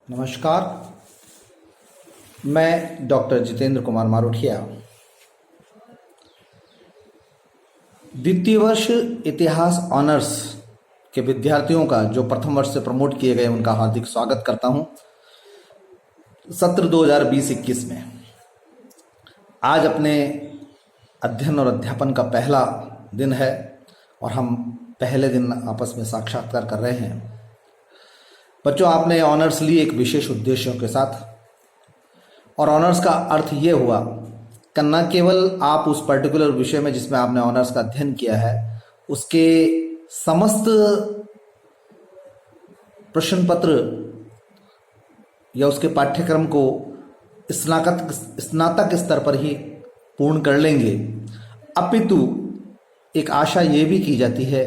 नमस्कार। मैं डॉक्टर जितेंद्र कुमार मारोठिया, द्वितीय वर्ष इतिहास ऑनर्स के विद्यार्थियों का जो प्रथम वर्ष से प्रमोट किए गए उनका हार्दिक स्वागत करता हूं सत्र 2020-21 में। आज अपने अध्ययन और अध्यापन का पहला दिन है और हम पहले दिन आपस में साक्षात्कार कर रहे हैं। बच्चों, आपने ऑनर्स ली एक विशेष उद्देश्यों के साथ, और ऑनर्स का अर्थ ये हुआ कि न केवल आप उस पर्टिकुलर विषय में जिसमें आपने ऑनर्स का अध्ययन किया है उसके समस्त प्रश्न पत्र या उसके पाठ्यक्रम को स्नातक स्तर पर ही पूर्ण कर लेंगे, अपितु एक आशा ये भी की जाती है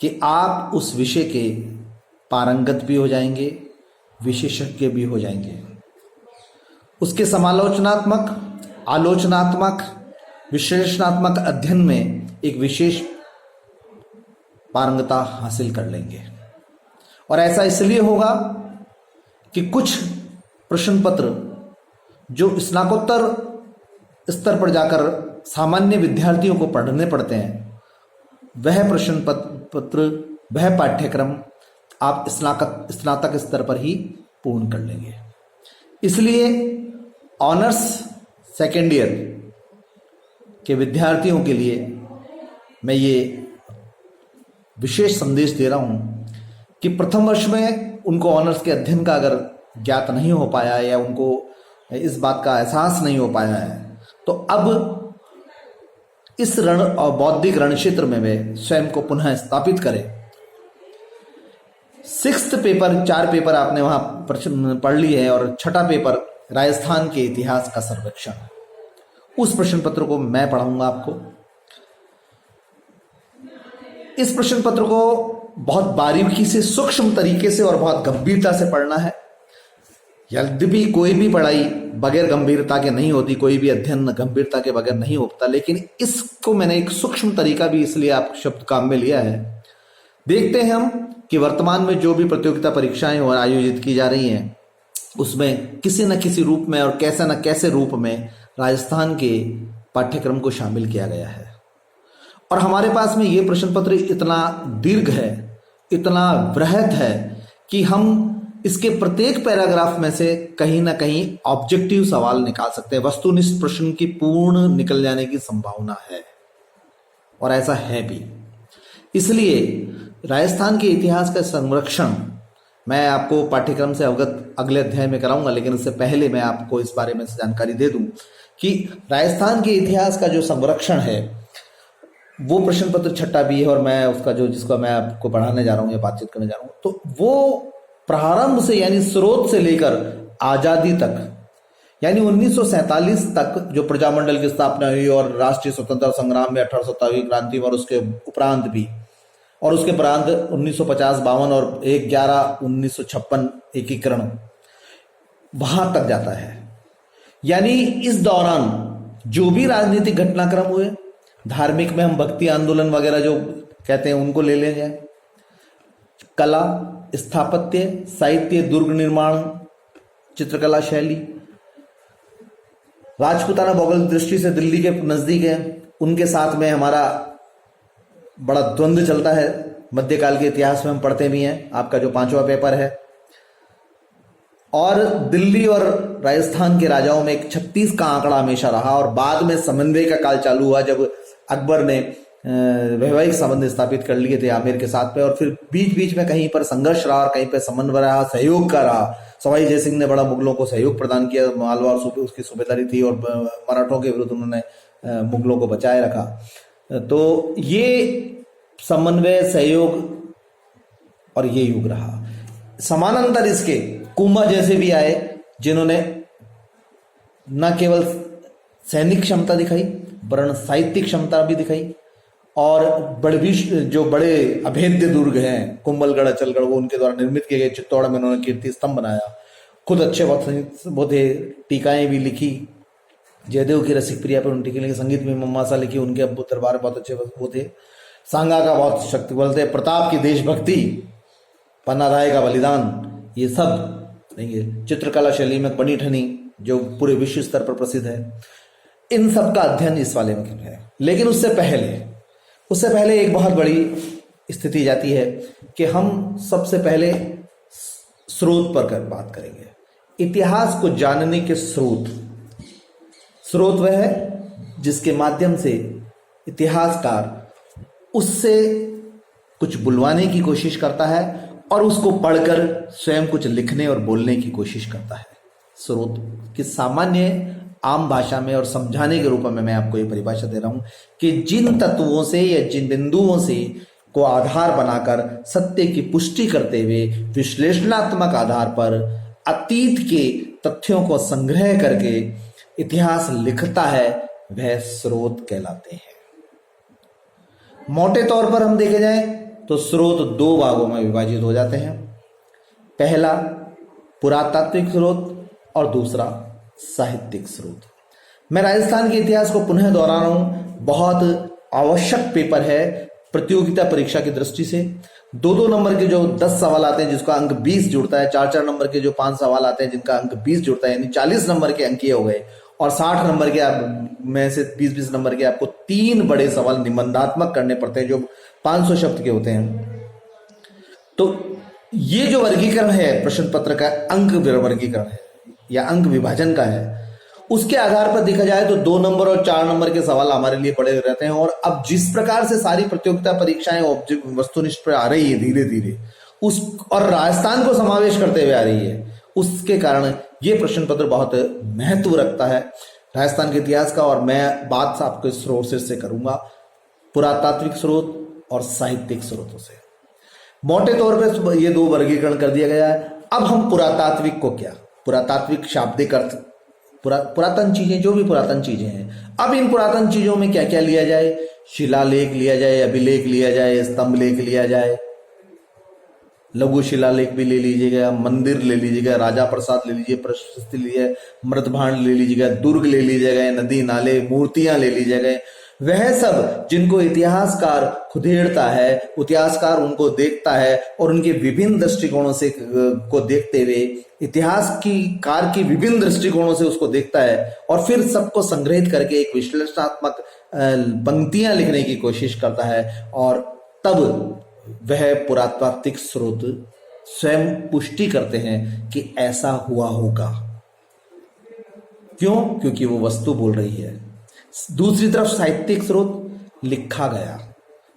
कि आप उस विषय के पारंगत भी हो जाएंगे, विशेषज्ञ भी हो जाएंगे। उसके समालोचनात्मक, आलोचनात्मक, विश्लेषणात्मक अध्ययन में एक विशेष पारंगता हासिल कर लेंगे। और ऐसा इसलिए होगा कि कुछ प्रश्न पत्र जो स्नातकोत्तर स्तर पर जाकर सामान्य विद्यार्थियों को पढ़ने पड़ते हैं, वह प्रश्न पत्र, वह पाठ्यक्रम आप स्नातक स्तर पर ही पूर्ण कर लेंगे। इसलिए ऑनर्स सेकेंड ईयर के विद्यार्थियों के लिए मैं ये विशेष संदेश दे रहा हूं कि प्रथम वर्ष में उनको ऑनर्स के अध्ययन का अगर ज्ञात नहीं हो पाया है या उनको इस बात का एहसास नहीं हो पाया है, तो अब इस रण और बौद्धिक रण क्षेत्र में वे स्वयं को पुनः स्थापित करें। 6th पेपर, 4 पेपर आपने वहां पढ़ लिए है, और छठा पेपर राजस्थान के इतिहास का सर्वेक्षण, उस प्रश्न पत्र को मैं पढ़ाऊंगा आपको। इस प्रश्न पत्र को बहुत बारीकी से, सूक्ष्म तरीके से और बहुत गंभीरता से पढ़ना है। यद्यपि कोई भी पढ़ाई बगैर गंभीरता के नहीं होती, कोई भी अध्ययन गंभीरता के बगैर नहीं होता, लेकिन इसको मैंने एक सूक्ष्म तरीका भी इसलिए आप शब्द काम में लिया है। देखते हैं हम कि वर्तमान में जो भी प्रतियोगिता परीक्षाएं और आयोजित की जा रही हैं उसमें किसी न किसी रूप में और कैसे न कैसे रूप में राजस्थान के पाठ्यक्रम को शामिल किया गया है। और हमारे पास में ये प्रश्न पत्र इतना दीर्घ है, इतना बृहद है कि हम इसके प्रत्येक पैराग्राफ में से कहीं ना कहीं ऑब्जेक्टिव सवाल निकाल सकते हैं। वस्तुनिष्ठ प्रश्न की पूर्ण निकल जाने की संभावना है, और ऐसा है भी। इसलिए राजस्थान के इतिहास का संरक्षण मैं आपको पाठ्यक्रम से अवगत अगले अध्याय में कराऊंगा, लेकिन उससे पहले मैं आपको इस बारे में जानकारी दे दूं कि राजस्थान के इतिहास का जो संरक्षण है वो प्रश्न पत्र छठा भी है, और मैं उसका जिसको मैं आपको पढ़ाने जा रहा हूं या बातचीत करने जा रहा हूं, तो वो प्रारंभ से यानी स्रोत से लेकर आजादी तक, यानी 1947 तक जो प्रजामंडल की स्थापना हुई और राष्ट्रीय स्वतंत्रता संग्राम में 1827 क्रांति और उसके उपरांत भी, और उसके उपरांत 1950-52 और 1/11/1956 एकीकरण, वहां तक जाता है। यानी इस दौरान जो भी राजनीतिक घटनाक्रम हुए, धार्मिक में हम भक्ति आंदोलन वगैरह जो कहते हैं उनको ले ले जाए, कला, स्थापत्य, साहित्य, दुर्ग निर्माण, चित्रकला शैली, राजपूताना भौगोलिक दृष्टि से दिल्ली के नजदीक है, उनके साथ में हमारा बड़ा द्वंद्व चलता है। मध्यकाल के इतिहास में हम पढ़ते भी हैं, आपका जो 5वां पेपर है। और दिल्ली और राजस्थान के राजाओं में एक 36 का आंकड़ा हमेशा रहा, और बाद में समन्वय का काल चालू हुआ जब अकबर ने वैवाहिक संबंध स्थापित कर लिए थे आमेर के साथ में, और फिर बीच बीच में कहीं पर संघर्ष रहा और कहीं पर समन्वय रहा, सहयोग का रहा। सवाई जय सिंह ने बड़ा मुगलों को सहयोग प्रदान किया, मालवा और उसकी सूबेदारी थी, और मराठों के विरुद्ध उन्होंने मुगलों को बचाए रखा। तो ये समन्वय, सहयोग और ये युग रहा। समानांतर इसके कुंभा जैसे भी आए, जिन्होंने न केवल सैनिक क्षमता दिखाई वरन साहित्यिक क्षमता भी दिखाई, और जो बड़े अभेद्य दुर्ग हैं, कुंभलगढ़, अचलगढ़, वो उनके द्वारा निर्मित किए गए। चित्तौड़ में उन्होंने कीर्ति स्तंभ बनाया, खुद अच्छे वो थे, टीकाएं भी लिखी, जयदेव की रसिक प्रिया पर उनकी लिखी, संगीत में मम्मासा लिखी, उनके अब्बू दरबार बहुत अच्छे वो थे। सांगा का बहुत शक्ति बल थे, प्रताप की देशभक्ति, पन्ना राय का बलिदान, ये सब नहीं है, चित्रकला शैली में बनी ठनी जो पूरे विश्व स्तर पर प्रसिद्ध है, इन सब का अध्ययन इस वाले में है। लेकिन उससे पहले एक बहुत बड़ी स्थिति जाती है कि हम सबसे पहले स्रोत पर बात करेंगे। इतिहास को जानने के स्रोत वह है जिसके माध्यम से इतिहासकार उससे कुछ बुलवाने की कोशिश करता है और उसको पढ़कर स्वयं कुछ लिखने और बोलने की कोशिश करता है। स्रोत की सामान्य आम भाषा में और समझाने के रूप में मैं आपको ये परिभाषा दे रहा हूं कि जिन तत्वों से या जिन बिंदुओं से को आधार बनाकर सत्य की पुष्टि करते हुए विश्लेषणात्मक आधार पर अतीत के तथ्यों को संग्रह करके इतिहास लिखता है, वह स्रोत कहलाते हैं। मोटे तौर पर हम देखे जाएं तो स्रोत दो भागों में विभाजित हो जाते हैं। पहला पुरातात्विक स्रोत और दूसरा साहित्यिक स्रोत। मैं राजस्थान के इतिहास को पुनः दोहरा रहा हूं, बहुत आवश्यक पेपर है प्रतियोगिता परीक्षा की दृष्टि से। 2-2 नंबर के जो 10 सवाल आते हैं जिसका अंक 20 जुड़ता है, 4-4 नंबर के जो 5 सवाल आते हैं जिनका अंक 20 जुड़ता है, यानी 40 नंबर के अंक ये हो गए। और 60 नंबर के में से 20-20 नंबर के आपको 3 बड़े सवाल निबंधात्मक करने पड़ते हैं जो 500 शब्द के होते हैं। तो ये जो वर्गीकरण है प्रश्न पत्र का, अंक वर्गीकरण है या अंक विभाजन का है, उसके आधार पर देखा जाए तो 2 नंबर और 4 नंबर के सवाल हमारे लिए पड़े रहते हैं। और अब जिस प्रकार से सारी प्रतियोगिता परीक्षाएं ऑब्जेक्ट वस्तुनिष्ठ पर आ रही है धीरे धीरे, उस और राजस्थान को समावेश करते हुए आ रही है, उसके कारण ये प्रश्न पत्र बहुत महत्व रखता है राजस्थान के इतिहास का। और मैं बात आपके सोर्सेस से करूंगा, पुरातात्विक स्रोत और साहित्यिक स्रोतों से। मोटे तौर पर ये 2 वर्गीकरण कर दिया गया है। अब हम पुरातात्विक को क्या, पुरातात्विक शाब्दिक अर्थ पुरातन चीजें, जो भी पुरातन चीजें हैं। अब इन पुरातन चीजों में क्या क्या लिया जाए, शिलालेख लिया जाए, अभिलेख लिया जाए, स्तंभ लेख लिया जाए, लघु शिलालेख भी ले लीजिएगा, मंदिर ले लीजिएगा, राजा प्रसाद ले लीजिए, प्रशस्ति लीजिए, मृतभांड ले लीजिएगा, दुर्ग ले लीजिएगा, नदी नाले मूर्तियां ले लीजिएगा। वह सब जिनको इतिहासकार खुदेड़ता है, इतिहासकार उनको देखता है और उनके विभिन्न दृष्टिकोणों से को देखते हुए इतिहास की कार की विभिन्न दृष्टिकोणों से उसको देखता है और फिर सबको संग्रहित करके एक विश्लेषणात्मक पंक्तियां लिखने की कोशिश करता है। और तब वह पुरातात्विक स्रोत स्वयं पुष्टि करते हैं कि ऐसा हुआ होगा। क्यों? क्योंकि वो वस्तु बोल रही है। दूसरी तरफ साहित्यिक स्रोत लिखा गया,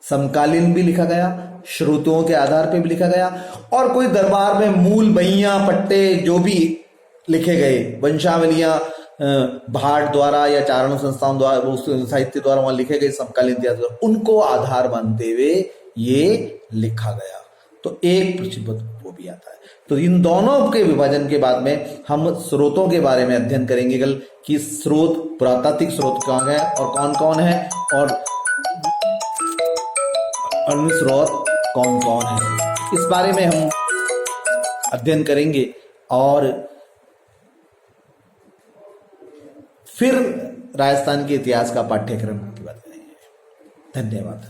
समकालीन भी लिखा गया, श्रुतियों के आधार पर भी लिखा गया, और कोई दरबार में मूल बहियां पट्टे जो भी लिखे गए, वंशावलियां भाट द्वारा या चारण संस्थाओं द्वारा, साहित्य द्वारा वहां लिखे गए समकालीन इतिहास, उनको आधार मानते हुए ये लिखा गया। तो एक प्रतिबद्ध वो भी आता है। तो इन दोनों के विभाजन के बाद में हम स्रोतों के बारे में अध्ययन करेंगे कल कि स्रोत, पुरातात्विक स्रोत कौन है और कौन कौन है, और अन्य स्रोत कौन कौन है, इस बारे में हम अध्ययन करेंगे। और फिर राजस्थान के इतिहास का पाठ्यक्रम की बात करेंगे। धन्यवाद।